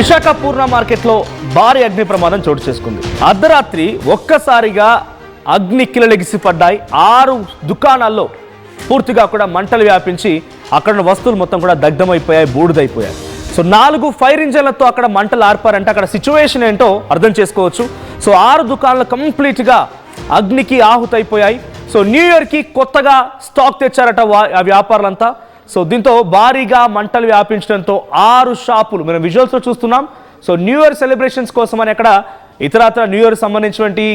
విశాఖ పూర్ణ మార్కెట్లో భారీ అగ్ని ప్రమాదం చోటు చేసుకుంది. అర్ధరాత్రి ఒక్కసారిగా అగ్ని కిలలెగిసి పడ్డాయి. 6 దుకాణాల్లో పూర్తిగా కూడా మంటలు వ్యాపించి అక్కడ వస్తువులు మొత్తం కూడా దగ్ధమైపోయాయి, బూడిదైపోయాయి. సో 4 ఫైర్ ఇంజన్లతో అక్కడ మంటలు ఆర్పారంటే అక్కడ సిచ్యువేషన్ ఏంటో అర్థం చేసుకోవచ్చు. సో 6 దుకాణాలు కంప్లీట్గా అగ్నికి ఆహుతైపోయాయి. సో న్యూ ఇయర్కి కొత్తగా స్టాక్ తెచ్చారట ఆ వ్యాపారులంతా. సో దీంతో భారీగా మంటలు వ్యాపించడంతో 6 షాపులు మనం విజువల్స్లో చూస్తున్నాం. సో న్యూ ఇయర్ సెలబ్రేషన్స్ కోసం అని అక్కడ ఇతరత్ర న్యూ ఇయర్ సంబంధించినటువంటి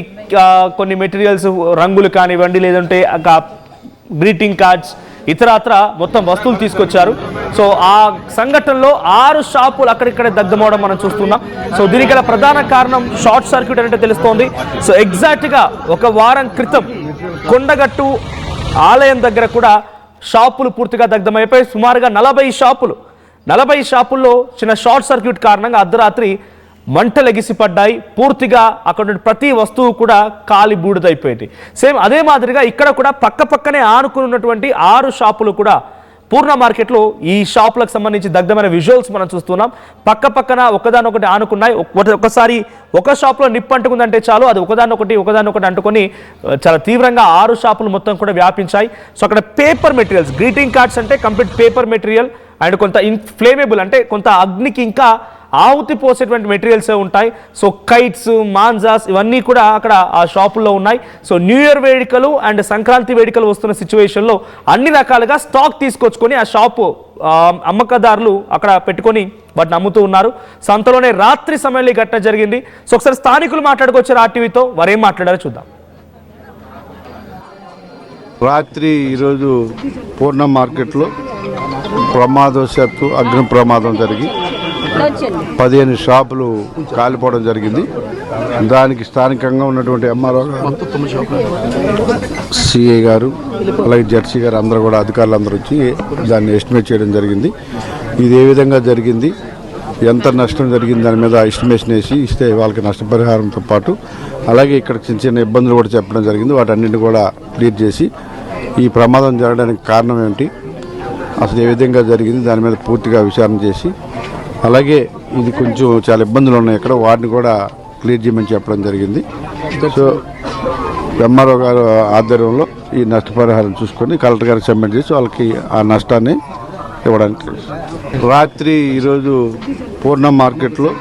కొన్ని మెటీరియల్స్, రంగులు కానివ్వండి, లేదంటే గ్రీటింగ్ కార్డ్స్, ఇతరత్ర మొత్తం వస్తువులు తీసుకొచ్చారు. సో ఆ సంఘటనలో 6 షాపులు అక్కడిక్కడ దగ్ధమవడం మనం చూస్తున్నాం. సో దీనికి గల ప్రధాన కారణం షార్ట్ సర్క్యూట్ అంటే తెలుస్తోంది. సో ఎగ్జాక్ట్గా 1 వారం క్రితం కొండగట్టు ఆలయం దగ్గర కూడా షాపులు పూర్తిగా దగ్ధమైపోయి సుమారుగా 40 షాపుల్లో చిన్న షార్ట్ సర్క్యూట్ కారణంగా అర్ధరాత్రి మంటలు ఎగిసిపడ్డాయి. పూర్తిగా అక్కడ ప్రతి వస్తువు కూడా కాలి బూడిదైపోయింది. సేమ్ అదే మాదిరిగా ఇక్కడ కూడా పక్కనే ఆనుకున్నటువంటి 6 షాపులు కూడా పూర్ణ మార్కెట్లో ఈ షాపులకు సంబంధించి దగ్ధమైన విజువల్స్ మనం చూస్తున్నాం. పక్కన ఒకదానొకటి ఆనుకున్నాయి. ఒకసారి ఒక షాప్లో నిప్పు అంటుకుందంటే చాలు, అది ఒకదానొకటి అంటుకొని చాలా తీవ్రంగా 6 షాపులు మొత్తం కూడా వ్యాపించాయి. సో అక్కడ పేపర్ మెటీరియల్స్, గ్రీటింగ్ కార్డ్స్ అంటే కంప్లీట్ పేపర్ మెటీరియల్ అండ్ కొంత ఇన్ఫ్లేమేబుల్ అంటే కొంత అగ్నికి ఇంకా ఆహుతి పోసేటువంటి మెటీరియల్సే ఉంటాయి. సో కైట్స్, మాంజాస్ ఇవన్నీ కూడా అక్కడ ఆ షాపుల్లో ఉన్నాయి. సో న్యూ ఇయర్ వేడుకలు అండ్ సంక్రాంతి వేడుకలు వస్తున్న సిచ్యువేషన్లో అన్ని రకాలుగా స్టాక్ తీసుకొచ్చుకొని ఆ షాపు అమ్మకదారులు అక్కడ పెట్టుకొని వాటిని అమ్ముతూ ఉన్నారు. సో అంతలోనే రాత్రి సమయంలో ఈ ఘటన జరిగింది. సో ఒకసారి స్థానికులు మాట్లాడుకొచ్చారు ఆర్టీవీతో, వారేం మాట్లాడారో చూద్దాం. రాత్రి ఈరోజు పూర్ణ మార్కెట్లో ప్రమాదవశాత్తు అగ్ని ప్రమాదం జరిగి 15 షాపులు కాలిపోవడం జరిగింది. దానికి స్థానికంగా ఉన్నటువంటి ఎంఆర్ఓ గారు, సిఐ గారు, అలాగే జెడ్సీ గారు అందరూ కూడా అధికారులందరూ వచ్చి దాన్ని ఎస్టిమేట్ చేయడం జరిగింది. ఇది ఏ విధంగా జరిగింది, ఎంత నష్టం జరిగింది దాని మీద ఎస్టిమేషన్ వేసి ఇస్తే వాళ్ళకి నష్టపరిహారంతో పాటు అలాగే ఇక్కడ చిన్న ఇబ్బందులు కూడా చెప్పడం జరిగింది. వాటన్నింటిని కూడా క్లియర్ చేసి ఈ ప్రమాదం జరగడానికి కారణం ఏమిటి, అసలు ఏ విధంగా జరిగింది దాని మీద పూర్తిగా విచారణ చేసి అలాగే ఇది కొంచెం చాలా ఇబ్బందులు ఉన్నాయి ఇక్కడ, వాటిని కూడా క్లియర్ చేయమని చెప్పడం జరిగింది. సో ఎంఆర్ఓ గారు ఆధ్వర్యంలో ఈ నష్టపరిహారం చూసుకొని కలెక్టర్ గారికి సబ్మిట్ చేసి వాళ్ళకి ఆ నష్టాన్ని ఇవ్వడానికి. రాత్రి ఈరోజు పూర్ణ మార్కెట్లో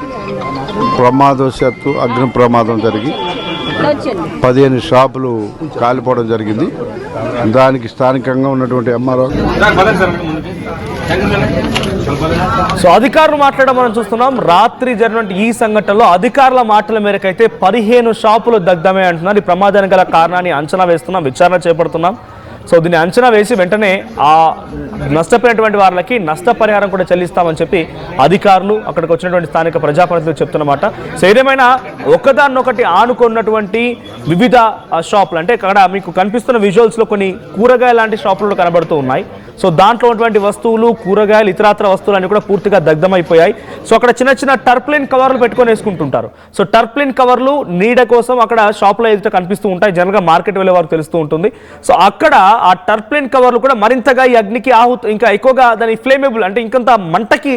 ప్రమాదవశాత్తు అగ్ని ప్రమాదం జరిగి 15 షాపులు కాలిపోవడం జరిగింది. దానికి స్థానికంగా ఉన్నటువంటి ఎంఆర్ఓ సో అధికారులు మాట్లాడడం మనం చూస్తున్నాం. రాత్రి జరిగినటువంటి ఈ సంఘటనలో అధికారుల మాటల మేరకు అయితే 15 షాపులు దగ్ధమే అంటున్నారు. ఈ ప్రమాదానికి గల కారణాన్ని అంచనా వేస్తున్నాం, విచారణ చేపడుతున్నాం. సో దీన్ని అంచనా వేసి వెంటనే ఆ నష్టపోయినటువంటి వాళ్ళకి నష్టపరిహారం కూడా చెల్లిస్తామని చెప్పి అధికారులు అక్కడికి వచ్చినటువంటి స్థానిక ప్రజాప్రతినిధులు చెప్తున్నమాట. సో ఏదేమైనా ఒకదాన్నొకటి ఆనుకున్నటువంటి వివిధ షాపులు అంటే అక్కడ మీకు కనిపిస్తున్న విజువల్స్లో కొన్ని కూరగాయల లాంటి షాపులు కనబడుతూ ఉన్నాయి. సో దాంట్లో ఉన్నటువంటి వస్తువులు, కూరగాయలు, ఇతరత్ర వస్తువులు అన్నీ కూడా పూర్తిగా దగ్ధమైపోయాయి. సో అక్కడ చిన్న టర్ప్లిన్ కవర్లు పెట్టుకొని వేసుకుంటుంటారు. సో టర్ప్లిన్ కవర్లు నీడ కోసం అక్కడ షాప్లో ఎదుట కనిపిస్తూ ఉంటాయి. జనరల్గా మార్కెట్ వెళ్ళే వారికి తెలుస్తూ ఉంటుంది. సో అక్కడ ఆ టర్ప్లిన్ కవర్లు కూడా మరింతగా ఈ అగ్నికి ఇంకా ఎక్కువగా దాని ఫ్లేమేబుల్ అంటే ఇంకంత మంటకి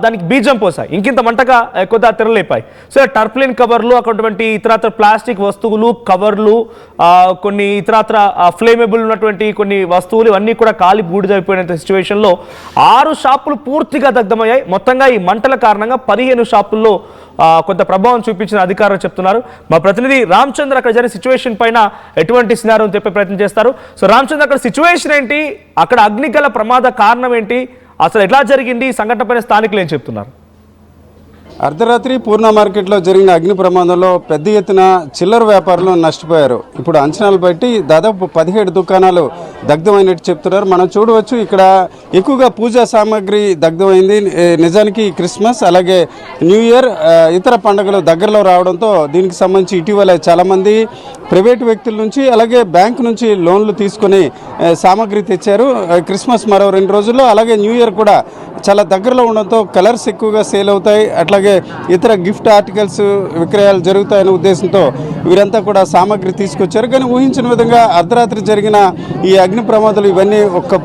దానికి బీజం పోసాయి, ఇంకింత మంటగా ఎక్కువ తెరలేపాయి. సో టర్ప్లిన్ కవర్లు, అటువంటి ఇతరత్ర ప్లాస్టిక్ వస్తువులు, కవర్లు, కొన్ని ఇతరత్ర ఫ్లేమేబుల్ ఉన్నటువంటి కొన్ని వస్తువులు ఇవన్నీ కూడా కాలి బూడిదైపోయిన సిచ్యువేషన్లో 6 షాపులు పూర్తిగా దగ్ధమయ్యాయి. మొత్తంగా ఈ మంటల కారణంగా 15 షాపుల్లో కొంత ప్రభావం చూపించిన అధికారులు చెప్తున్నారు. మా ప్రతినిధి రామచంద్ర అక్కడ జరిగిన సిచ్యువేషన్ పైన ఎటువంటి సినారో చెప్పే ప్రయత్నం చేస్తారు. సో రామచంద్ర, అక్కడ సిచ్యువేషన్ ఏంటి, అక్కడ అగ్నిగల ప్రమాద కారణం ఏంటి, అసలు ఎట్లా జరిగింది, ఈ సంఘటన పైన స్థానికులు ఏం చెప్తున్నారు? అర్ధరాత్రి పూర్ణ మార్కెట్లో జరిగిన అగ్ని ప్రమాదంలో పెద్ద ఎత్తున చిల్లర వ్యాపారులు నష్టపోయారు. ఇప్పుడు అంచనాలు బట్టి దాదాపు 17 దుకాణాలు దగ్ధమైనట్టు చెప్తున్నారు. మనం చూడవచ్చు ఇక్కడ ఎక్కువగా పూజా సామాగ్రి దగ్ధమైంది. నిజానికి క్రిస్మస్ అలాగే న్యూ ఇయర్ ఇతర పండుగలు దగ్గరలో రావడంతో దీనికి సంబంధించి ఇటీవల చాలామంది ప్రైవేటు వ్యక్తుల నుంచి అలాగే బ్యాంకు నుంచి లోన్లు తీసుకొని సామాగ్రి తెచ్చారు. క్రిస్మస్ మరో 2 రోజుల్లో, అలాగే న్యూ ఇయర్ కూడా చాలా దగ్గరలో ఉండడంతో కలర్స్ ఎక్కువగా సేల్ అవుతాయి, అట్లాగే ఇతర గిఫ్ట్ ఆర్టికల్స్ విక్రయాలు జరుగుతాయనే ఉద్దేశంతో వీరంతా కూడా సామాగ్రి తీసుకొచ్చారు. కానీ ఊహించిన విధంగా అర్ధరాత్రి జరిగిన ఈ అగ్ని ప్రమాదాలు ఇవన్నీ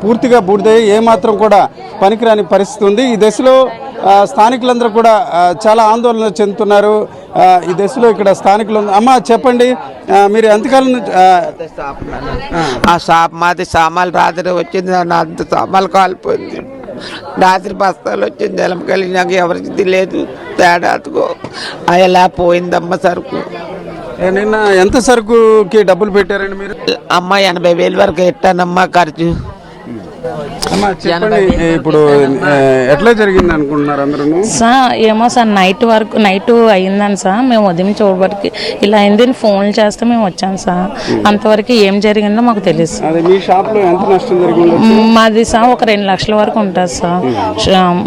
పూర్తిగా బూడిదయ్యి ఏమాత్రం కూడా పనికిరాని పరిస్థితి ఉంది. ఈ దశలో స్థానికులందరూ కూడా చాలా ఆందోళన చెందుతున్నారు. ఈ దశలో ఇక్కడ స్థానికులు అమ్మ చెప్పండి, మీరు ఎంతకాలం నుంచి ఆ షాప్ మాది సామాన్లు రాత్రి వచ్చింది, అంత సామాన్లు కాలిపోయింది. రాత్రి బస్తాలు వచ్చింది ఎలమకలి, నాకు ఎవరికి లేదు తేడాతుకో అలా పోయిందమ్మ సరుకు. నిన్న ఎంత సరుకుకి డబ్బులు పెట్టారండి మీరు? అమ్మ 80,000 వరకు ఎట్టానమ్మా ఖర్చు. అమ్మా చెప్పండి, ఇప్పుడు ఎట్లా జరిగింది అనుకుంటున్నారు అందరూ? సార్ ఏమో సార్ నైట్ అయిందని సార్ మేము ఉదయం చూడబడికి ఇలా అయిందని ఫోన్లు చేస్తే మేము వచ్చాం సార్. అంతవరకు ఏం జరిగిందో మాకు తెలుసు. అదే మీ షాప్లో ఎంత నష్టం జరిగింది? మాది సార్ ఒక 2 లక్షల వరకు ఉంటుంది సార్.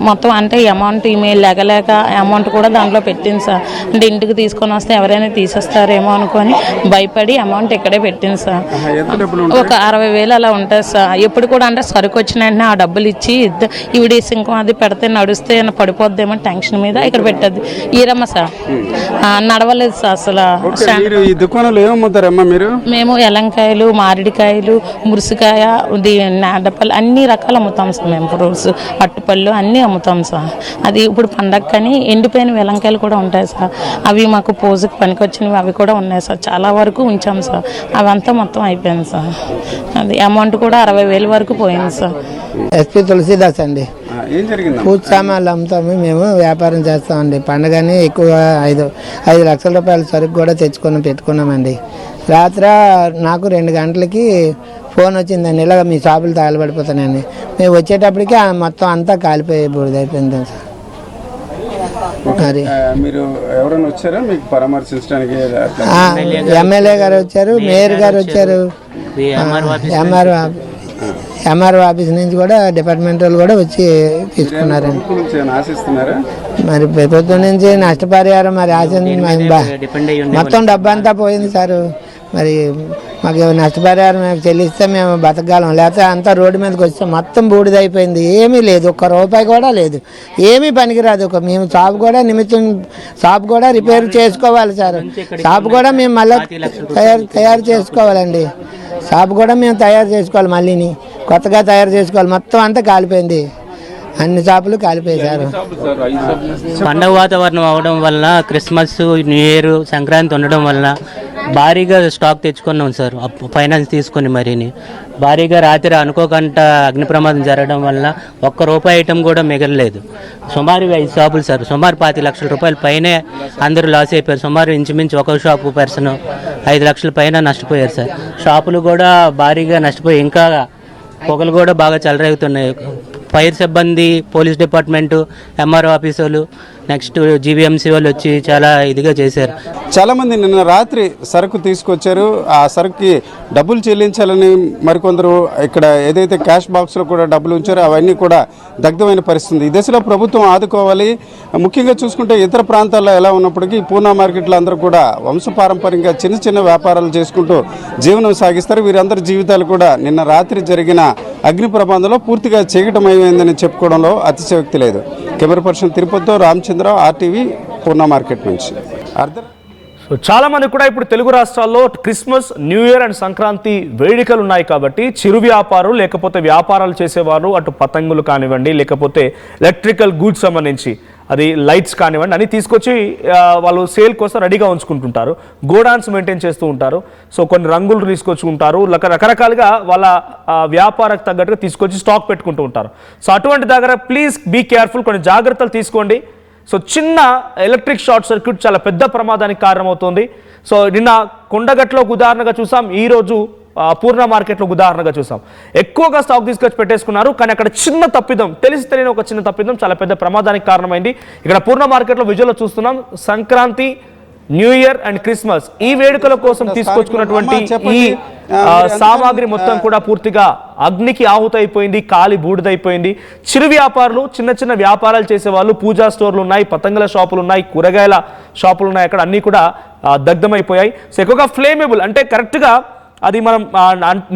మొత్తం అంటే అమౌంట్ ఈమెయిల్ లేక అమౌంట్ కూడా దాంట్లో పెట్టింది సార్. అంటే ఇంటికి తీసుకొని వస్తే ఎవరైనా తీసేస్తారేమో అనుకొని భయపడి అమౌంట్ ఇక్కడే పెట్టింది సార్. ఒక 60,000 అలా ఉంటుంది సార్. ఎప్పుడు కూడా అంటే సరుకు వచ్చిన వెంటనే ఆ డబ్బులు ఇచ్చి ఈవిడ సింకం అది పెడితే నడుస్తే పడిపోద్దేమో టెన్షన్ మీద ఇక్కడ పెట్టద్ది ఈరమ్మ సార్. నడవలేదు సార్ అసలు. ఈ దుకాణంలో ఏమమ్ముతారమ్మా మీరు? మేము ఎలంకాయలు, మామిడికాయలు, మురుసుకాయ, నాడపల్లి అన్ని రకాలు అమ్ముతాం సార్. మేము ఫ్రూట్స్, అట్టుపళ్ళు అన్నీ అమ్ముతాం సార్. అది ఇప్పుడు పండగ కానీ ఎండిపోయిన వెలంకాయలు కూడా ఉంటాయి సార్. అవి మాకు పూజకి పనికొచ్చినవి అవి కూడా ఉన్నాయి సార్. చాలా వరకు ఉంచాం సార్. అవంతా మొత్తం అయిపోయింది సార్. అది అమౌంట్ కూడా 60,000 వరకు పోయింది సార్. ఎస్పీ తులసీదాస్ అండి. ఏం జరిగింది? పూజ సామాన్లు అమ్ముతాము, మేము వ్యాపారం చేస్తామండి. పండుగని ఎక్కువ 5 లక్షల రూపాయల సరుకు కూడా పెట్టుకున్నామండి. రాత్రి నాకు 2 గంటలకి ఫోన్ వచ్చిందండి, ఇలాగ మీ షాపులు తగలబడిపోతానండి. మేము వచ్చేటప్పటికి మొత్తం అంతా కాలిపోయి బూడిదైపోయింది సార్. మరి మీరు ఎవరైనా వచ్చారా మీకు పరామర్శించడానికి? ఎమ్మెల్యే గారు వచ్చారు, మేయర్ గారు వచ్చారు, ఎంఆర్ఓ ఆఫీస్ నుంచి కూడా డిపార్ట్మెంట్ వాళ్ళు కూడా వచ్చి తీసుకున్నారండి. మరి ప్రభుత్వం నుంచి నష్టపరిహారం మరి మొత్తం డబ్బంతా పోయింది సార్. మరి మాకు నష్టపరిహారం చెల్లిస్తే మేము బతకగలం, లేకపోతే అంతా రోడ్డు మీదకి వస్తే మొత్తం బూడిదైపోయింది. ఏమీ లేదు, ₹1 కూడా లేదు, ఏమీ పనికిరాదు. మేము షాప్ కూడా రిపేర్ చేసుకోవాలి సార్. షాప్ కూడా మేము మళ్ళీ తయారు చేసుకోవాలండి. షాప్ కూడా మేము తయారు చేసుకోవాలి, మళ్ళీని కొత్తగా తయారు చేసుకోవాలి. మొత్తం అంతా కాలిపోయింది, అన్ని షాపులు కాలిపోయారు. పండగ వాతావరణం అవడం వల్ల, క్రిస్మస్, న్యూ ఇయర్, సంక్రాంతి ఉండడం వల్ల భారీగా స్టాక్ తెచ్చుకున్నాం సార్. ఫైనాన్స్ తీసుకొని మరీని భారీగా రాత్రి అనుకోకుండా అగ్ని ప్రమాదం జరగడం వల్ల ₹1 ఐటమ్ కూడా మిగలలేదు. సుమారు 5 షాపులు సార్. సుమారు 25 లక్షల రూపాయల పైనే అందరూ లాస్ అయిపోయారు. సుమారు ఇంచుమించు ఒక షాపు పర్సన్ 5 లక్షల పైన నష్టపోయారు సార్. షాపులు కూడా భారీగా నష్టపోయి ఇంకా పొగలు కూడా బాగా చెలరేగుతున్నాయి. ఫైర్ సిబ్బంది, పోలీస్ డిపార్ట్మెంటు, ఎంఆర్ఓ ఆఫీసర్లు, నెక్స్ట్ జీవీఎంసీ వాళ్ళు వచ్చి చాలా ఇదిగా చేశారు. చాలామంది నిన్న రాత్రి సరుకు తీసుకొచ్చారు. ఆ సరుకుకి డబ్బులు చెల్లించాలని మరికొందరు ఇక్కడ ఏదైతే క్యాష్ బాక్స్లో కూడా డబ్బులు ఉంచారో అవన్నీ కూడా దగ్ధమైన పరిస్థితి. ఈ దశలో ప్రభుత్వం ఆదుకోవాలి. ముఖ్యంగా చూసుకుంటే ఇతర ప్రాంతాల్లో ఎలా ఉన్నప్పటికీ పూర్ణ మార్కెట్లో అందరూ కూడా వంశపారంపర్యంగా చిన్న చిన్న వ్యాపారాలు చేసుకుంటూ జీవనం సాగిస్తారు. వీరందరి జీవితాలు కూడా నిన్న రాత్రి జరిగిన అగ్ని ప్రమాదంలో పూర్తిగా చీకటమైందని చెప్పుకోవడంలో అతిశయోక్తి లేదు. కెమెరా పర్సన్ తిరుపతితో రామచంద్ర, RTV, పూర్ణ మార్కెట్ నుంచి. సో చాలా మంది కూడా ఇప్పుడు తెలుగు రాష్ట్రాల్లో Christmas, new year and Sankranti వేడుకలు ఉన్నాయి కాబట్టి చిరు వ్యాపారులు లేకపోతే వ్యాపారాలు చేసేవారు అటు పతంగులు కానివ్వండి, లేకపోతే ఎలక్ట్రికల్ గూడ్స్ సంబంధించి అది లైట్స్ కానివ్వండి అని తీసుకొచ్చి వాళ్ళు సేల్ కోసం రెడీగా ఉంచుకుంటుంటారు. గోడాన్స్ మెయింటైన్ చేస్తూ ఉంటారు. సో కొన్ని రంగులు తీసుకొచ్చుకుంటారు, రకరకాలుగా వాళ్ళ వ్యాపారకు తగ్గట్టుగా తీసుకొచ్చి స్టాక్ పెట్టుకుంటూ ఉంటారు. సో అటువంటి దగ్గర ప్లీజ్ బీ కేర్ఫుల్, కొన్ని జాగ్రత్తలు తీసుకోండి. సో చిన్న ఎలక్ట్రిక్ షార్ట్ సర్క్యూట్ చాలా పెద్ద ప్రమాదానికి కారణమవుతుంది. సో నిన్న కొండగట్లో ఉదాహరణగా చూసాం, ఈరోజు పూర్ణ మార్కెట్లో ఉదాహరణగా చూసాం. ఎక్కువగా స్టాక్ తీసుకొచ్చి పెట్టేసుకున్నారు, కానీ అక్కడ చిన్న తప్పిదం, తెలియని ఒక చిన్న తప్పిదం చాలా పెద్ద ప్రమాదానికి కారణమైంది. ఇక్కడ పూర్ణ మార్కెట్లో విజువల్లో చూస్తున్నాం. Sankranti, new year and Christmas ఈ వేడుకల కోసం తీసుకొచ్చుకున్నటువంటి ఈ సామాగ్రి మొత్తం కూడా పూర్తిగా అగ్నికి ఆహుతైపోయింది, కాలి బూడిదైపోయింది. చిరు వ్యాపారులు, చిన్న చిన్న వ్యాపారాలు చేసేవాళ్ళు, పూజా స్టోర్లు ఉన్నాయి, పతంగుల షాపులు ఉన్నాయి, కూరగాయల షాపులు ఉన్నాయి, అక్కడ అన్నీ కూడా దగ్ధమైపోయాయి. సో ఎక్కువగా ఫ్లేమేబుల్ అంటే కరెక్ట్గా అది మనం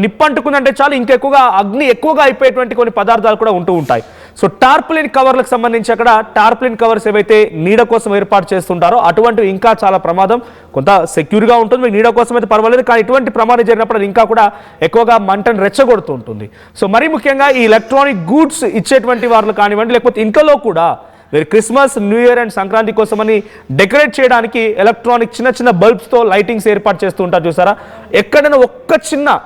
నిప్పంటుకుందంటే చాలు ఇంకెక్కువగా అగ్ని ఎక్కువగా అయిపోయేటువంటి కొన్ని పదార్థాలు కూడా ఉంటూ ఉంటాయి. సో టార్పులిన్ కవర్లకు సంబంధించి అక్కడ టార్పులిన్ కవర్స్ ఏవైతే నీడ కోసం ఏర్పాటు చేస్తుంటారో అటువంటివి ఇంకా చాలా ప్రమాదం. కొంత సెక్యూర్గా ఉంటుంది, మీకు నీడ కోసం అయితే పర్వాలేదు, కానీ ఇటువంటి ప్రమాదం జరిగినప్పుడు అది ఇంకా కూడా ఎక్కువగా మంటను రెచ్చగొడుతూ ఉంటుంది. సో మరీ ముఖ్యంగా ఈ ఎలక్ట్రానిక్ గూడ్స్ ఇచ్చేటువంటి వాళ్ళు కానివ్వండి, లేకపోతే ఇంట్లో కూడా వీరు Christmas, new year and Sankranti కోసమని డెకరేట్ చేయడానికి ఎలక్ట్రానిక్ చిన్న చిన్న బల్బ్స్తో లైటింగ్స్ ఏర్పాటు చేస్తూ ఉంటారు చూసారా. ఎక్కడైనా ఒక్క చిన్న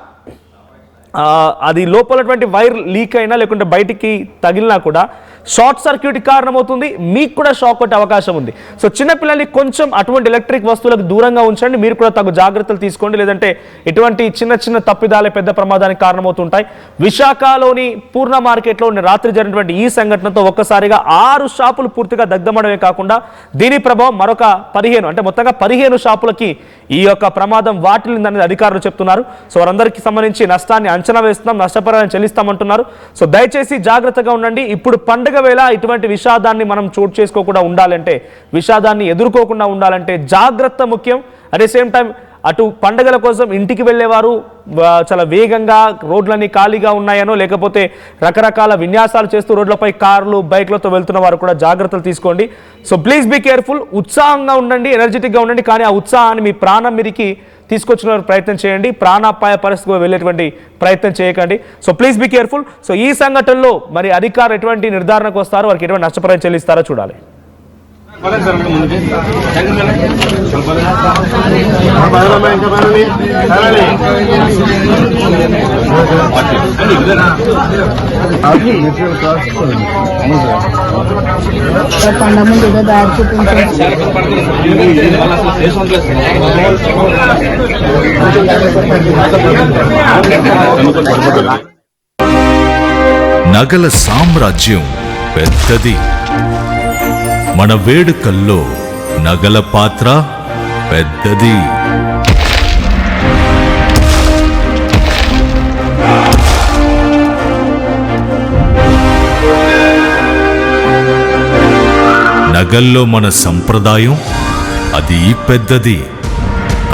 అది లోపలటువంటి వైర్ లీక్ అయినా లేకుంటే బయటికి తగిలినా కూడా షార్ట్ సర్క్యూట్ కారణమవుతుంది, మీకు కూడా షాక్ కొట్టే అవకాశం ఉంది. సో చిన్నపిల్లల్ని కొంచెం అటువంటి ఎలక్ట్రిక్ వస్తువులకు దూరంగా ఉంచండి, మీరు కూడా తగు జాగ్రత్తలు తీసుకోండి, లేదంటే ఇటువంటి చిన్న చిన్న తప్పిదాలే పెద్ద ప్రమాదానికి కారణమవుతుంటాయి. విశాఖలోని పూర్ణ మార్కెట్లో రాత్రి జరిగినటువంటి ఈ సంఘటనతో ఒక్కసారిగా 6 షాపులు పూర్తిగా దగ్ధమడమే కాకుండా దీని ప్రభావం మరొక 15 అంటే మొత్తంగా 15 షాపులకి ఈ యొక్క ప్రమాదం వాటిల్లిందనేది అధికారులు చెప్తున్నారు. సో వారందరికీ సంబంధించి నష్టాన్ని అంచనా వేస్తున్నాం, నష్టపరిహారం చెల్లిస్తామంటున్నారు. సో దయచేసి జాగ్రత్తగా ఉండండి. ఇప్పుడు పండుగ వేళ ఇటువంటి విషాదాన్ని మనం చోటు చేసుకోకుండా ఉండాలంటే, విషాదాన్ని ఎదుర్కోకుండా ఉండాలంటే జాగ్రత్త ముఖ్యం. అట్ ది సేమ్ టైం అటు పండుగల కోసం ఇంటికి వెళ్ళేవారు చాలా వేగంగా రోడ్లన్నీ ఖాళీగా ఉన్నాయనో లేకపోతే రకరకాల విన్యాసాలు చేస్తూ రోడ్లపై కార్లు, బైక్లతో వెళ్తున్న వారు కూడా జాగ్రత్తలు తీసుకోండి. So please be careful. ఉత్సాహంగా ఉండండి, ఎనర్జెటిక్గా ఉండండి, కానీ ఆ ఉత్సాహాన్ని మీ ప్రాణం మీరికి తీసుకొచ్చిన ప్రయత్నం చేయండి, ప్రాణాపాయ పరిస్థితికి వెళ్ళేటువంటి ప్రయత్నం చేయకండి. So please be careful. So ఈ సంఘటనలో మరి అధికారులు ఎటువంటి నిర్ధారణకు వస్తారో, వారికి ఎటువంటి నష్టపరిహారం చెల్లిస్తారో చూడాలి. నగల సామ్రాజ్యం పెద్దది. మన వేడుకల్లో నగల పాత్ర పెద్దది. నగల్లో మన సంప్రదాయం అది పెద్దది.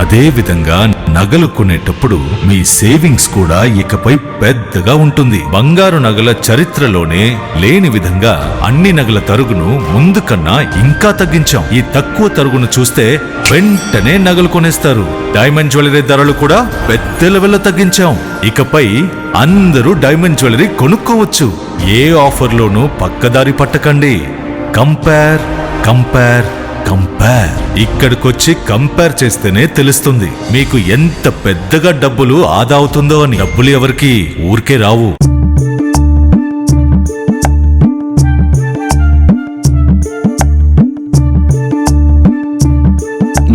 అదే విధంగా నగలు కొనేటప్పుడు మీ సేవింగ్స్ కూడా ఇకపై పెద్దగా ఉంటుంది. బంగారు నగల చరిత్రలోనే లేని విధంగా అన్ని నగల తరుగును ముందు కన్నా ఇంకా తగ్గించాం. ఈ తక్కువ తరుగును చూస్తే వెంటనే నగలు కొనేస్తారు. డైమండ్ జ్యువెలరీ ధరలు కూడా పెద్ద లెవెల్లో తగ్గించాం. ఇకపై అందరూ డైమండ్ జ్యువెలరీ కొనుక్కోవచ్చు. ఏ ఆఫర్లోనూ పక్కదారి పట్టకండి. Compare compare compare. ఇక్కడికొచ్చి కంపేర్ చేస్తేనే తెలుస్తుంది మీకు ఎంత పెద్దగా డబ్బులు ఆదా అవుతుందో అని. డబ్బులు ఎవరికి ఊరికే రావు.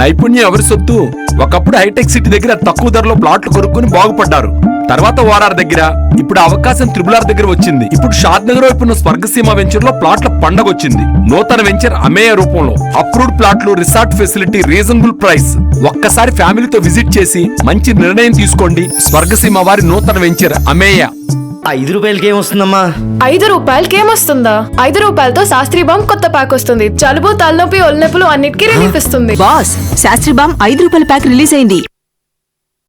నైపుణ్యం ఎవరి సొత్తు? ఒకప్పుడు హైటెక్ సిటీ దగ్గర తక్కువ ధరలో ప్లాట్లు కొనుక్కుని బాగుపడ్డారు. తర్వాత ఓఆర్ఆర్ దగ్గర, ఇప్పుడు అవకాశం త్రిబుల్ దగ్గర వచ్చింది. ఇప్పుడు షాద్ నగర్ వైపు ఉన్న స్వర్గసీమ వెంచర్ లో ప్లాట్ల పండగ వచ్చింది. నూతన వెంచర్ అమేయ రూపంలో అప్రూవ్డ్ ప్లాట్లు, రిసార్ట్ ఫెసిలిటీ, రీజనబుల్ ప్రైస్. ఒక్కసారి ఫ్యామిలీతో విజిట్ చేసి మంచి నిర్ణయం తీసుకోండి. స్వర్గసీమ వారి నూతన వెంచర్ అమేయ. 5 రూపాయలకి ఏమొస్తుందమ్మా? 5 రూపాయలకి ఏమొస్తుందా? 5 రూపాయలతో శాస్త్రీ బామ్ కొత్త ప్యాక్ వస్తుంది. జలుబు, తలనొప్పి, ఒళ్ళనొప్పులు అన్నిటికీ రిలీఫ్ ఇస్తుంది. బాస్, శాస్త్రీ బామ్ 5 రూపాయల ప్యాక్ రిలీజ్ అయింది.